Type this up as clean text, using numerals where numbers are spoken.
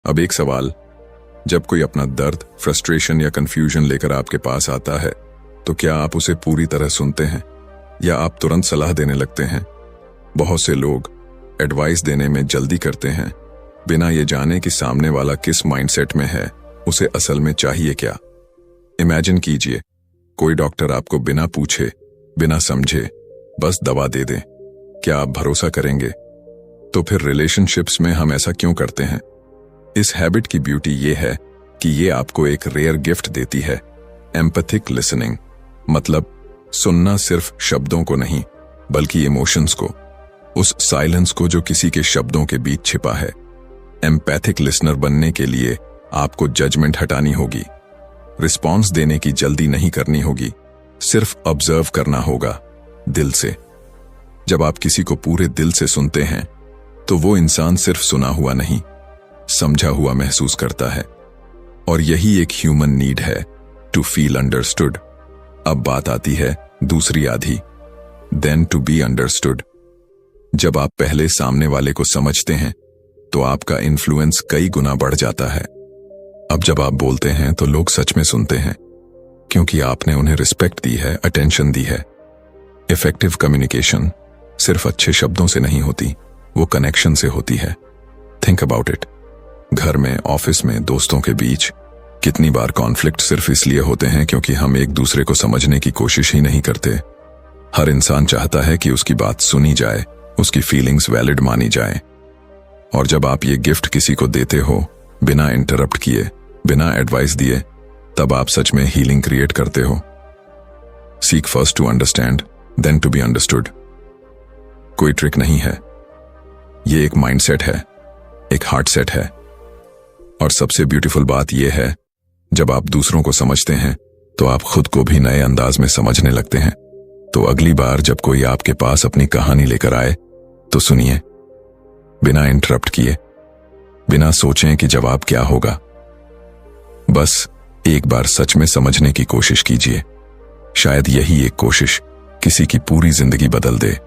अब एक सवाल, जब कोई अपना दर्द, फ्रस्ट्रेशन या कंफ्यूजन लेकर आपके पास आता है तो क्या आप उसे पूरी तरह सुनते हैं या आप तुरंत सलाह देने लगते हैं? बहुत से लोग एडवाइस देने में जल्दी करते हैं बिना ये जाने कि सामने वाला किस माइंडसेट में है, उसे असल में चाहिए क्या। इमेजिन कीजिए, कोई डॉक्टर आपको बिना पूछे, बिना समझे बस दवा दे दे, क्या आप भरोसा करेंगे? तो फिर रिलेशनशिप्स में हम ऐसा क्यों करते हैं? इस हैबिट की ब्यूटी ये है कि ये आपको एक रेयर गिफ्ट देती है, एम्पैथिक लिसनिंग। मतलब सुनना सिर्फ शब्दों को नहीं बल्कि इमोशंस को, उस साइलेंस को जो किसी के शब्दों के बीच छिपा है। एम्पैथिक लिसनर बनने के लिए आपको जजमेंट हटानी होगी, रिस्पॉन्स देने की जल्दी नहीं करनी होगी, सिर्फ ऑब्जर्व करना होगा दिल से। जब आप किसी को पूरे दिल से सुनते हैं तो वो इंसान सिर्फ सुना हुआ नहीं, समझा हुआ महसूस करता है। और यही एक ह्यूमन नीड है, टू फील अंडरस्टूड। अब बात आती है दूसरी आधी, देन टू बी अंडरस्टूड। जब आप पहले सामने वाले को समझते हैं तो आपका इन्फ्लुएंस कई गुना बढ़ जाता है। अब जब आप बोलते हैं तो लोग सच में सुनते हैं क्योंकि आपने उन्हें रिस्पेक्ट दी है, अटेंशन दी है। इफेक्टिव कम्युनिकेशन सिर्फ अच्छे शब्दों से नहीं होती, वो कनेक्शन से होती है। Think about it. घर में, ऑफिस में, दोस्तों के बीच कितनी बार कॉन्फ्लिक्ट सिर्फ इसलिए होते हैं क्योंकि हम एक दूसरे को समझने की कोशिश ही नहीं करते। हर इंसान चाहता है कि उसकी बात सुनी जाए, उसकी फीलिंग्स वैलिड मानी जाए। और जब आप ये गिफ्ट किसी को देते हो, बिना इंटरप्ट किए, बिना एडवाइस दिए, तब आप सच में हीलिंग क्रिएट करते हो। Seek first to understand, then to be understood. कोई ट्रिक नहीं है, ये एक माइंडसेट है, एक हार्ट सेट है। और सबसे ब्यूटीफुल बात यह है, जब आप दूसरों को समझते हैं तो आप खुद को भी नए अंदाज में समझने लगते हैं। तो अगली बार जब कोई आपके पास अपनी कहानी लेकर आए तो सुनिए, बिना इंटरप्ट किए, बिना सोचें कि जवाब क्या होगा। बस एक बार सच में समझने की कोशिश कीजिए। शायद यही एक कोशिश किसी की पूरी जिंदगी बदल दे।